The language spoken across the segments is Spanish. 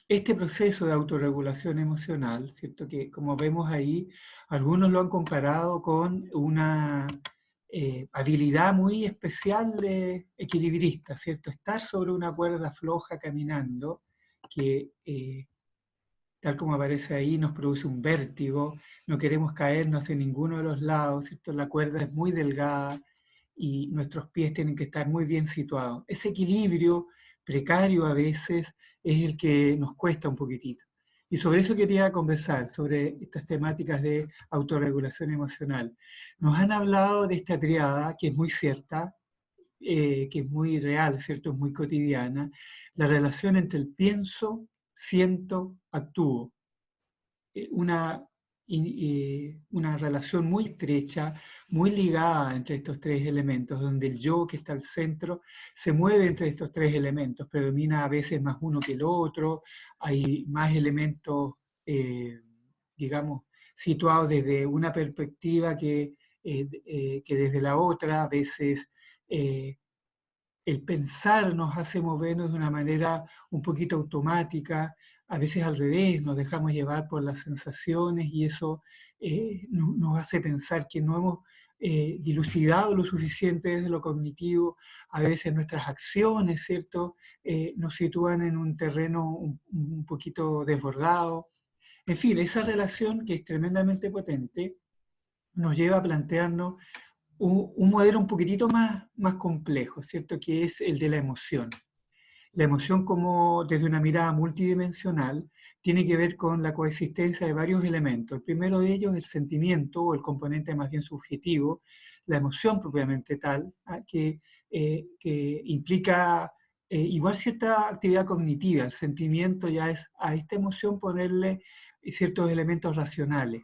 Este proceso de autorregulación emocional, ¿cierto? Que como vemos ahí, algunos lo han comparado con una habilidad muy especial de equilibrista, ¿cierto? Estar sobre una cuerda floja caminando, que tal como aparece ahí nos produce un vértigo, no queremos caernos en ninguno de los lados, ¿cierto? La cuerda es muy delgada y nuestros pies tienen que estar muy bien situados. Ese equilibrio precario a veces es el que nos cuesta un poquitito. Y sobre eso quería conversar, sobre estas temáticas de autorregulación emocional. Nos han hablado de esta triada, que es muy cierta, que es muy real, ¿cierto? Es muy cotidiana, la relación entre el pienso, siento, actúo. Una, una relación muy estrecha, muy ligada entre estos tres elementos, donde el yo que está al centro se mueve entre estos tres elementos, predomina a veces más uno que el otro, hay más elementos, digamos, situados desde una perspectiva que desde la otra, a veces el pensar nos hace movernos de una manera un poquito automática, a veces al revés, nos dejamos llevar por las sensaciones y eso nos hace pensar que no hemos dilucidado lo suficiente desde lo cognitivo, a veces nuestras acciones, ¿cierto?, nos sitúan en un terreno un poquito desbordado. En fin, esa relación que es tremendamente potente nos lleva a plantearnos un modelo un poquitito más complejo, ¿cierto? Que es el de la emoción. La emoción, como desde una mirada multidimensional, tiene que ver con la coexistencia de varios elementos. El primero de ellos es el sentimiento, o el componente más bien subjetivo, la emoción propiamente tal, que implica igual cierta actividad cognitiva. El sentimiento ya es a esta emoción ponerle ciertos elementos racionales.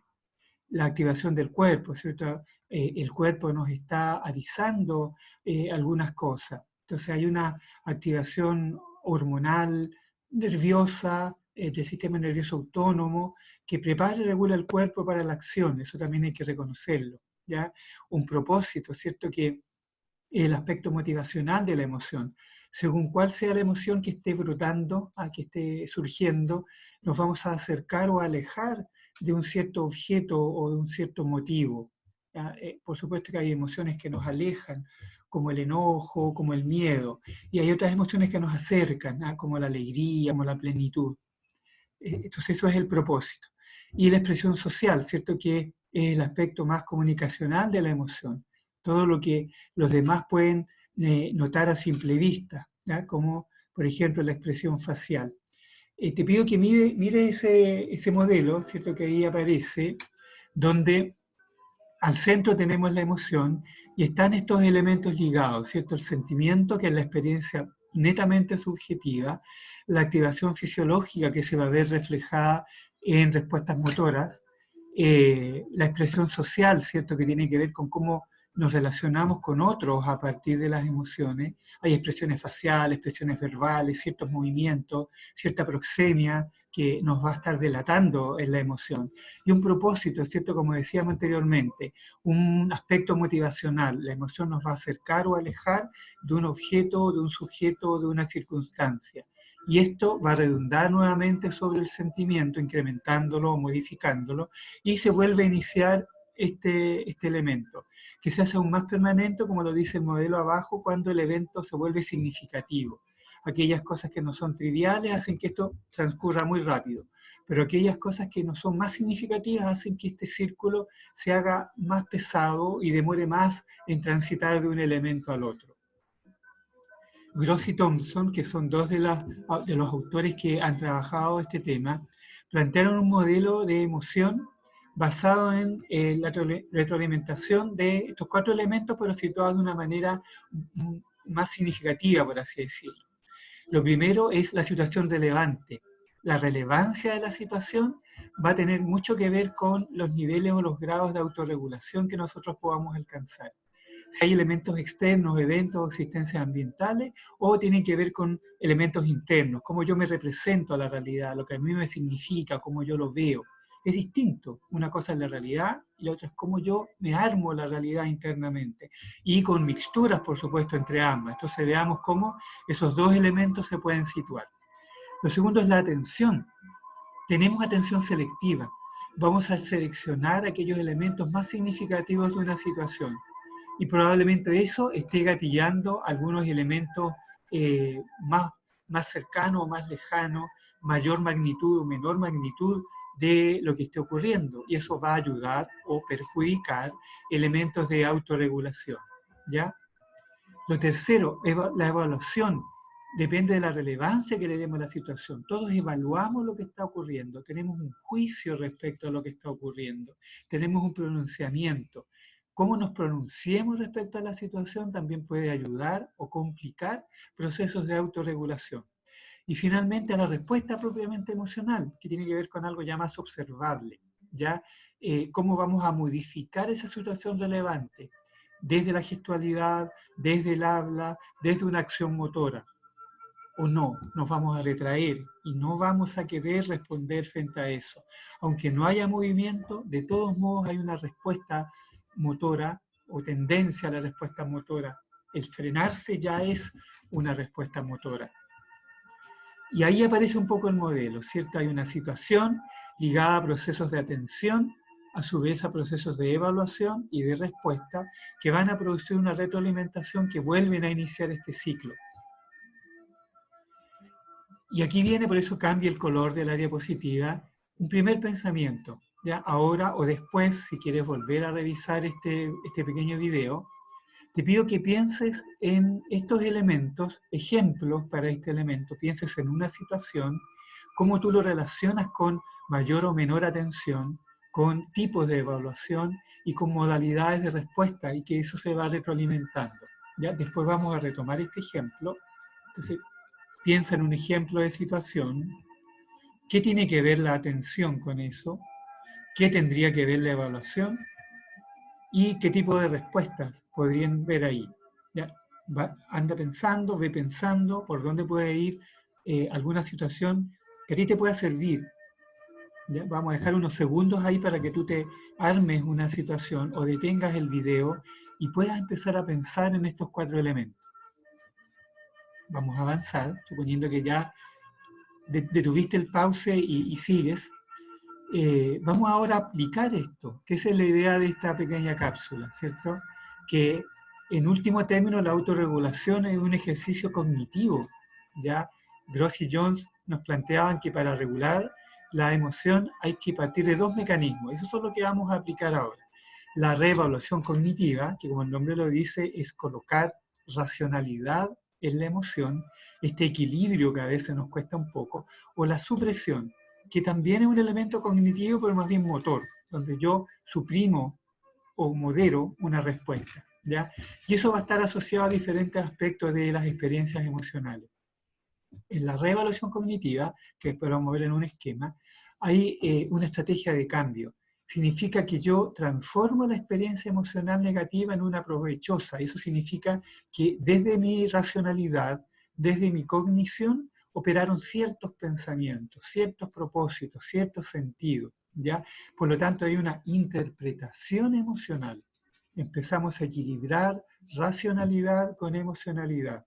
La activación del cuerpo, ¿cierto? El cuerpo nos está avisando algunas cosas. Entonces hay una activación hormonal, nerviosa, del sistema nervioso autónomo, que prepara y regula el cuerpo para la acción. Eso también hay que reconocerlo, ¿ya? Un propósito, ¿cierto? Que el aspecto motivacional de la emoción. Según cuál sea la emoción que esté brotando, que esté surgiendo, nos vamos a acercar o a alejar de un cierto objeto o de un cierto motivo. Por supuesto que hay emociones que nos alejan, como el enojo, como el miedo, y hay otras emociones que nos acercan, como la alegría, como la plenitud. Entonces eso es el propósito. Y la expresión social, ¿cierto? Que es el aspecto más comunicacional de la emoción. Todo lo que los demás pueden notar a simple vista, ¿ya? Como por ejemplo la expresión facial. Te pido que mire ese modelo, ¿cierto? Que ahí aparece, donde al centro tenemos la emoción y están estos elementos ligados, ¿cierto? El sentimiento, que es la experiencia netamente subjetiva, la activación fisiológica que se va a ver reflejada en respuestas motoras, la expresión social, ¿cierto? Que tiene que ver con cómo nos relacionamos con otros a partir de las emociones. Hay expresiones faciales, expresiones verbales, ciertos movimientos, cierta proxemia que nos va a estar delatando en la emoción. Y un propósito, ¿cierto? Como decíamos anteriormente, un aspecto motivacional. La emoción nos va a acercar o alejar de un objeto, de un sujeto, de una circunstancia. Y esto va a redundar nuevamente sobre el sentimiento, incrementándolo o modificándolo, y se vuelve a iniciar este elemento, que se hace aún más permanente, como lo dice el modelo abajo, cuando el evento se vuelve significativo. Aquellas cosas que no son triviales hacen que esto transcurra muy rápido, pero aquellas cosas que no son más significativas hacen que este círculo se haga más pesado y demore más en transitar de un elemento al otro. Gross y Thompson, que son dos de los autores que han trabajado este tema, plantearon un modelo de emoción basado en la retroalimentación de estos cuatro elementos, pero situados de una manera más significativa, por así decirlo. Lo primero es la situación relevante. La relevancia de la situación va a tener mucho que ver con los niveles o los grados de autorregulación que nosotros podamos alcanzar. Si hay elementos externos, eventos o existencias ambientales, o tienen que ver con elementos internos, cómo yo me represento a la realidad, lo que a mí me significa, cómo yo lo veo. Es distinto. Una cosa es la realidad y la otra es cómo yo me armo la realidad internamente. Y con mixturas, por supuesto, entre ambas. Entonces veamos cómo esos dos elementos se pueden situar. Lo segundo es la atención. Tenemos atención selectiva. Vamos a seleccionar aquellos elementos más significativos de una situación. Y probablemente eso esté gatillando algunos elementos más cercanos o más lejanos, mayor magnitud o menor magnitud de lo que esté ocurriendo. Y eso va a ayudar o perjudicar elementos de autorregulación, ¿ya? Lo tercero, la evaluación. Depende de la relevancia que le demos a la situación. Todos evaluamos lo que está ocurriendo, tenemos un juicio respecto a lo que está ocurriendo, tenemos un pronunciamiento. Cómo nos pronunciemos respecto a la situación también puede ayudar o complicar procesos de autorregulación. Y finalmente a la respuesta propiamente emocional, que tiene que ver con algo ya más observable, ¿ya? Cómo vamos a modificar esa situación relevante, desde la gestualidad, desde el habla, desde una acción motora. O no, nos vamos a retraer y no vamos a querer responder frente a eso. Aunque no haya movimiento, de todos modos hay una respuesta motora o tendencia a la respuesta motora. El frenarse ya es una respuesta motora. Y ahí aparece un poco el modelo, ¿cierto? Hay una situación ligada a procesos de atención, a su vez a procesos de evaluación y de respuesta, que van a producir una retroalimentación que vuelven a iniciar este ciclo. Y aquí viene, por eso cambia el color de la diapositiva, un primer pensamiento. ¿Ya? Ahora o después, si quieres volver a revisar este pequeño video, te pido que pienses en estos elementos, ejemplos para este elemento, pienses en una situación, cómo tú lo relacionas con mayor o menor atención, con tipos de evaluación y con modalidades de respuesta, y que eso se va retroalimentando. ¿Ya? Después vamos a retomar este ejemplo. Entonces, piensa en un ejemplo de situación. ¿Qué tiene que ver la atención con eso? ¿Qué tendría que ver la evaluación? ¿Y qué tipo de respuestas podrían ver ahí? ¿Ya? Anda pensando, ve pensando por dónde puede ir alguna situación que a ti te pueda servir. ¿Ya? Vamos a dejar unos segundos ahí para que tú te armes una situación o detengas el video y puedas empezar a pensar en estos 4 elementos. Vamos a avanzar, suponiendo que ya detuviste el pause y sigues. Vamos ahora a aplicar esto, que esa es la idea de esta pequeña cápsula, ¿cierto? Que en último término la autorregulación es un ejercicio cognitivo, ¿ya? Gross y Jones nos planteaban que para regular la emoción hay que partir de 2 mecanismos, eso es lo que vamos a aplicar ahora. La reevaluación cognitiva, que como el nombre lo dice, es colocar racionalidad en la emoción, este equilibrio que a veces nos cuesta un poco, o la supresión, que también es un elemento cognitivo, pero más bien motor, donde yo suprimo o modero una respuesta, ¿ya? Y eso va a estar asociado a diferentes aspectos de las experiencias emocionales. En la reevaluación cognitiva, que después vamos a ver en un esquema, hay una estrategia de cambio. Significa que yo transformo la experiencia emocional negativa en una provechosa. Eso significa que desde mi racionalidad, desde mi cognición, operaron ciertos pensamientos, ciertos propósitos, ciertos sentidos, ¿ya? Por lo tanto, hay una interpretación emocional. Empezamos a equilibrar racionalidad con emocionalidad.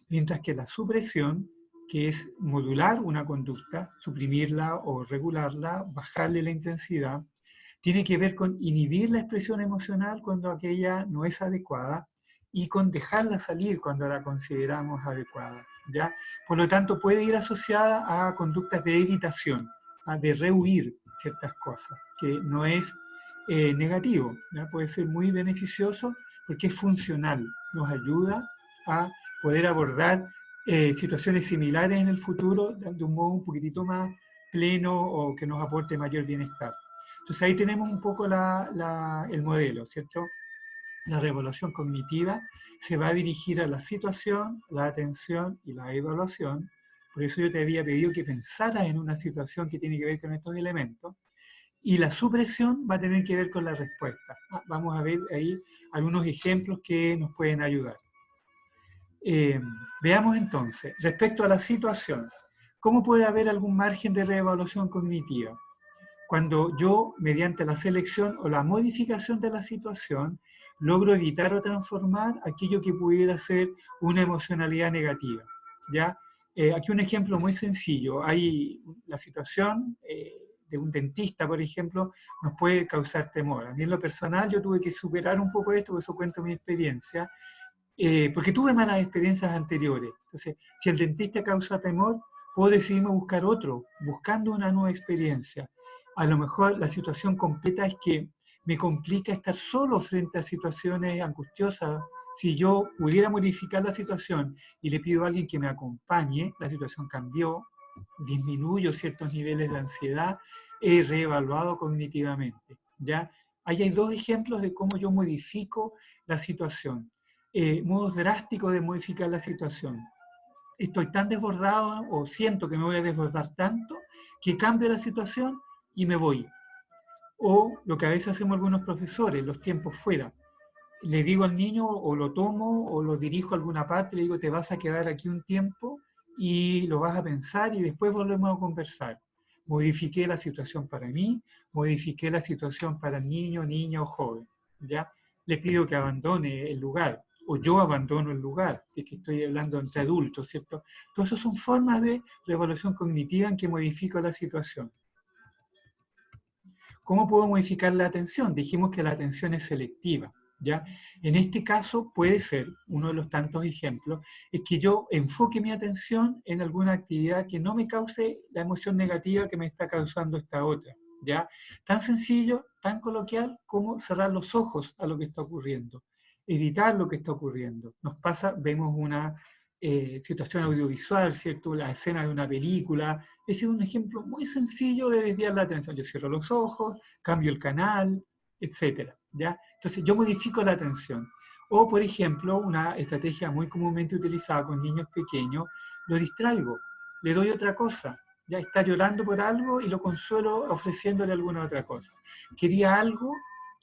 Mientras que la supresión, que es modular una conducta, suprimirla o regularla, bajarle la intensidad, tiene que ver con inhibir la expresión emocional cuando aquella no es adecuada y con dejarla salir cuando la consideramos adecuada, ¿ya? Por lo tanto, puede ir asociada a conductas de evitación, de rehuir ciertas cosas, que no es negativo, ¿ya? Puede ser muy beneficioso porque es funcional, nos ayuda a poder abordar situaciones similares en el futuro de un modo un poquitito más pleno o que nos aporte mayor bienestar. Entonces ahí tenemos un poco el modelo, ¿cierto? La reevaluación cognitiva se va a dirigir a la situación, la atención y la evaluación. Por eso yo te había pedido que pensaras en una situación que tiene que ver con estos elementos. Y la supresión va a tener que ver con la respuesta. Vamos a ver ahí algunos ejemplos que nos pueden ayudar. Veamos entonces, respecto a la situación, ¿cómo puede haber algún margen de reevaluación cognitiva? Cuando yo, mediante la selección o la modificación de la situación, logro evitar o transformar aquello que pudiera ser una emocionalidad negativa, ¿ya? Aquí un ejemplo muy sencillo. Hay la situación de un dentista, por ejemplo, nos puede causar temor. A mí en lo personal yo tuve que superar un poco esto, por eso cuento mi experiencia, porque tuve malas experiencias anteriores. Entonces, si el dentista causa temor, puedo decidirme buscar otro, buscando una nueva experiencia. A lo mejor la situación completa es que me complica estar solo frente a situaciones angustiosas. Si yo pudiera modificar la situación y le pido a alguien que me acompañe, la situación cambió, disminuyo ciertos niveles de ansiedad, he reevaluado cognitivamente. ¿Ya? Ahí hay dos ejemplos de cómo yo modifico la situación. Modos drásticos de modificar la situación. Estoy tan desbordado o siento que me voy a desbordar tanto que cambio la situación y me voy. O lo que a veces hacemos algunos profesores, los tiempos fuera. Le digo al niño o lo tomo o lo dirijo a alguna parte, le digo te vas a quedar aquí un tiempo y lo vas a pensar y después volvemos a conversar. Modifiqué la situación para mí, modifiqué la situación para el niño, niña o joven. ¿Ya? Le pido que abandone el lugar o yo abandono el lugar, si es que estoy hablando entre adultos, ¿cierto? Todas esas son formas de reevaluación cognitiva en que modifico la situación. ¿Cómo puedo modificar la atención? Dijimos que la atención es selectiva. ¿Ya? En este caso puede ser, uno de los tantos ejemplos, es que yo enfoque mi atención en alguna actividad que no me cause la emoción negativa que me está causando esta otra. ¿Ya? Tan sencillo, tan coloquial como cerrar los ojos a lo que está ocurriendo, evitar lo que está ocurriendo. Nos pasa, vemos una situación audiovisual, ¿cierto? La escena de una película. Ese es un ejemplo muy sencillo de desviar la atención. Yo cierro los ojos, cambio el canal, etcétera, ¿ya? Entonces yo modifico la atención. O, por ejemplo, una estrategia muy comúnmente utilizada con niños pequeños, lo distraigo, le doy otra cosa. Ya está llorando por algo y lo consuelo ofreciéndole alguna otra cosa. Quería algo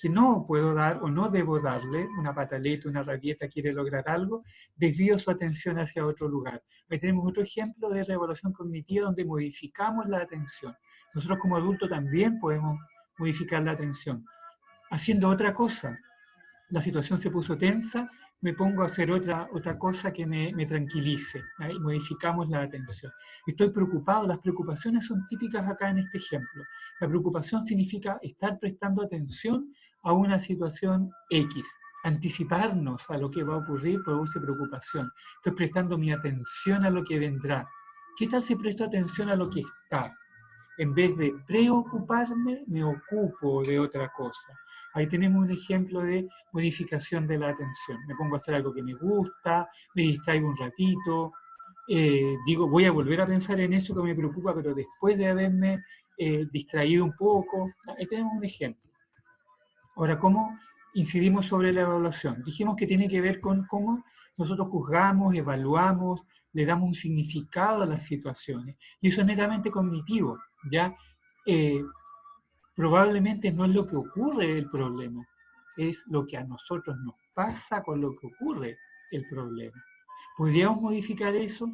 que no puedo dar o no debo darle, una pataleta, una rabieta, quiere lograr algo, desvío su atención hacia otro lugar. Ahí tenemos otro ejemplo de reevaluación cognitiva donde modificamos la atención. Nosotros como adultos también podemos modificar la atención. Haciendo otra cosa, la situación se puso tensa, me pongo a hacer otra cosa que me tranquilice. Ahí modificamos la atención. Estoy preocupado, las preocupaciones son típicas acá en este ejemplo. La preocupación significa estar prestando atención a una situación X. Anticiparnos a lo que va a ocurrir produce preocupación. Estoy prestando mi atención a lo que vendrá. ¿Qué tal si presto atención a lo que está? En vez de preocuparme, me ocupo de otra cosa. Ahí tenemos un ejemplo de modificación de la atención. Me pongo a hacer algo que me gusta, me distraigo un ratito, digo, voy a volver a pensar en eso que me preocupa, pero después de haberme distraído un poco. Ahí tenemos un ejemplo. Ahora, ¿cómo incidimos sobre la evaluación? Dijimos que tiene que ver con cómo nosotros juzgamos, evaluamos, le damos un significado a las situaciones. Y eso es netamente cognitivo, ¿ya? Eh, Probablemente no es lo que ocurre el problema, es lo que a nosotros nos pasa con lo que ocurre el problema. ¿Podríamos modificar eso?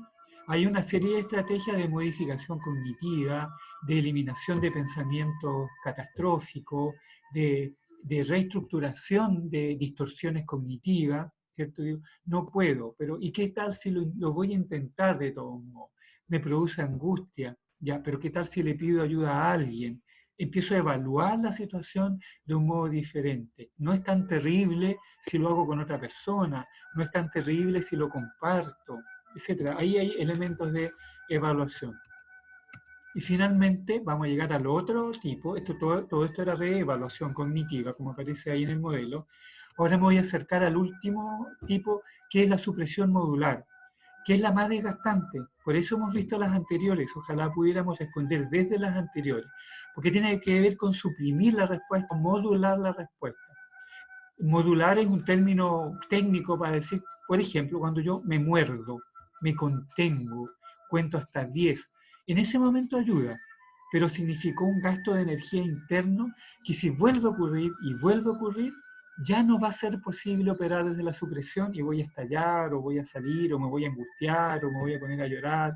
Hay una serie de estrategias de modificación cognitiva, de eliminación de pensamientos catastróficos, de reestructuración de distorsiones cognitivas, ¿cierto? Digo, no puedo, pero ¿y qué tal si lo voy a intentar de todos modos? Me produce angustia, ya, pero ¿qué tal si le pido ayuda a alguien? Empiezo a evaluar la situación de un modo diferente. No es tan terrible si lo hago con otra persona, no es tan terrible si lo comparto, etc. Ahí hay elementos de evaluación. Y finalmente vamos a llegar al otro tipo, todo esto era reevaluación cognitiva, como aparece ahí en el modelo. Ahora me voy a acercar al último tipo, que es la supresión modular, que es la más desgastante. Por eso hemos visto las anteriores, ojalá pudiéramos responder desde las anteriores, porque tiene que ver con suprimir la respuesta, modular la respuesta. Modular es un término técnico para decir, por ejemplo, cuando yo me muerdo, me contengo, cuento hasta 10, en ese momento ayuda, pero significó un gasto de energía interno que si vuelve a ocurrir y vuelve a ocurrir, ya no va a ser posible operar desde la supresión y voy a estallar o voy a salir o me voy a angustiar o me voy a poner a llorar.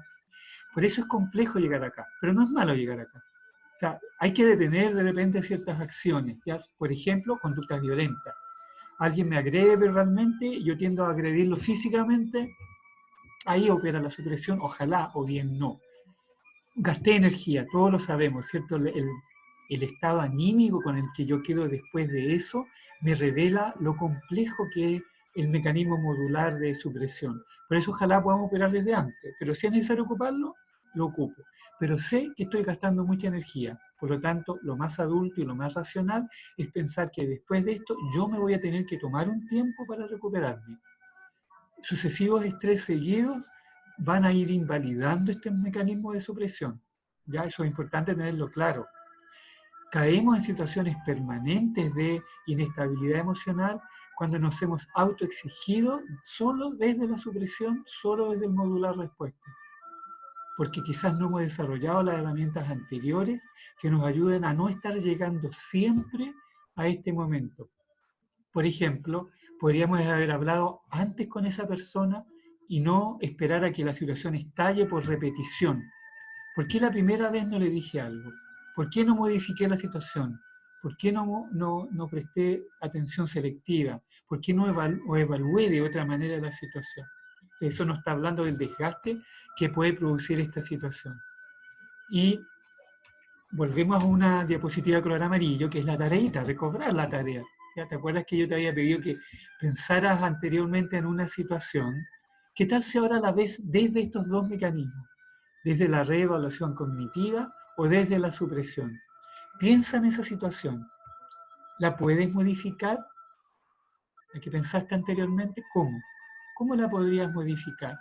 Por eso es complejo llegar acá, pero no es malo llegar acá. O sea, hay que detener de repente ciertas acciones, ¿ya? Por ejemplo, conductas violentas. Alguien me agrede verbalmente, yo tiendo a agredirlo físicamente, ahí opera la supresión, ojalá o bien no. Gasté energía, todos lo sabemos, ¿cierto? El estado anímico con el que yo quedo después de eso me revela lo complejo que es el mecanismo modular de supresión. Por eso ojalá podamos operar desde antes, pero si es necesario ocuparlo, lo ocupo. Pero sé que estoy gastando mucha energía, por lo tanto, lo más adulto y lo más racional es pensar que después de esto yo me voy a tener que tomar un tiempo para recuperarme. Sucesivos estrés seguidos van a ir invalidando este mecanismo de supresión. Ya eso es importante tenerlo claro. Caemos en situaciones permanentes de inestabilidad emocional cuando nos hemos autoexigido solo desde la supresión, solo desde el modular respuesta. Porque quizás no hemos desarrollado las herramientas anteriores que nos ayuden a no estar llegando siempre a este momento. Por ejemplo, podríamos haber hablado antes con esa persona y no esperar a que la situación estalle por repetición. ¿Por qué la primera vez no le dije algo? ¿Por qué no modifiqué la situación? ¿Por qué no presté atención selectiva? ¿Por qué no evalué de otra manera la situación? Eso nos está hablando del desgaste que puede producir esta situación. Y volvemos a una diapositiva color amarillo, que es la tareita, recobrar la tarea. ¿Ya? ¿Te acuerdas que yo te había pedido que pensaras anteriormente en una situación? ¿Qué tal si ahora la ves desde estos dos mecanismos? Desde la reevaluación cognitiva o desde la supresión. Piensa en esa situación. ¿La puedes modificar? La que pensaste anteriormente, ¿cómo? ¿Cómo la podrías modificar?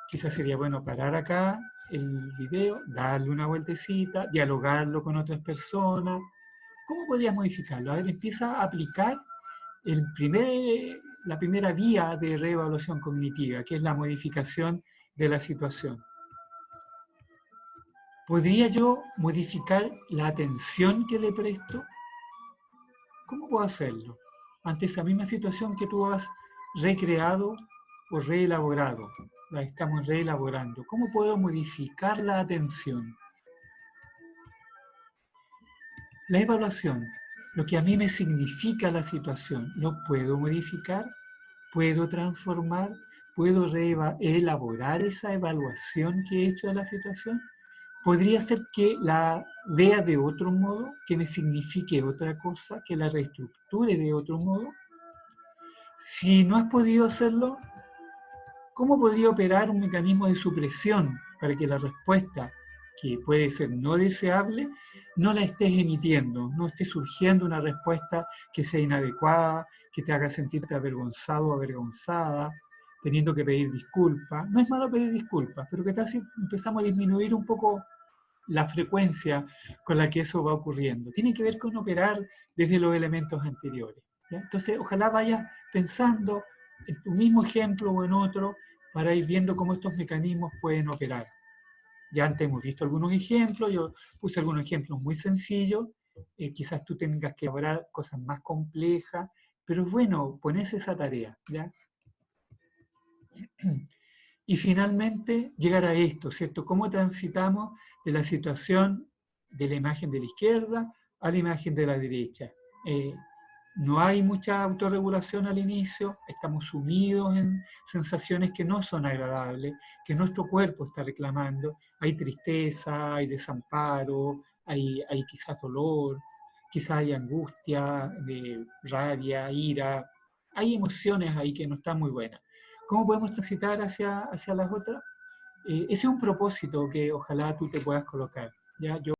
Quizás sería bueno parar acá el video, darle una vueltecita, dialogarlo con otras personas. ¿Cómo podrías modificarlo? A ver, empieza a aplicar la primera vía de reevaluación cognitiva, que es la modificación de la situación. ¿Podría yo modificar la atención que le presto? ¿Cómo puedo hacerlo? Ante esa misma situación que tú has recreado o reelaborado, la estamos reelaborando. ¿Cómo puedo modificar la atención? La evaluación, lo que a mí me significa la situación, ¿lo puedo modificar? ¿Puedo transformar? ¿Puedo elaborar esa evaluación que he hecho de la situación? ¿Podría ser que la vea de otro modo, que me signifique otra cosa, que la reestructure de otro modo? Si no has podido hacerlo, ¿cómo podría operar un mecanismo de supresión para que la respuesta, que puede ser no deseable, no la estés emitiendo, no esté surgiendo una respuesta que sea inadecuada, que te haga sentirte avergonzado o avergonzada, teniendo que pedir disculpas? No es malo pedir disculpas, pero ¿qué tal si empezamos a disminuir un poco la frecuencia con la que eso va ocurriendo? Tiene que ver con operar desde los elementos anteriores. ¿Ya? Entonces, ojalá vayas pensando en tu mismo ejemplo o en otro para ir viendo cómo estos mecanismos pueden operar. Ya antes hemos visto algunos ejemplos, yo puse algunos ejemplos muy sencillos, quizás tú tengas que elaborar cosas más complejas, pero es bueno ponerse esa tarea. ¿Ya? Y finalmente llegar a esto, ¿cierto? ¿Cómo transitamos de la situación de la imagen de la izquierda a la imagen de la derecha? No hay mucha autorregulación al inicio, estamos sumidos en sensaciones que no son agradables, que nuestro cuerpo está reclamando. Hay tristeza, hay desamparo, hay quizás dolor, quizás hay angustia, rabia, ira. Hay emociones ahí que no están muy buenas. ¿Cómo podemos transitar hacia las otras? Ese es un propósito que ojalá tú te puedas colocar. ¿Ya? Yo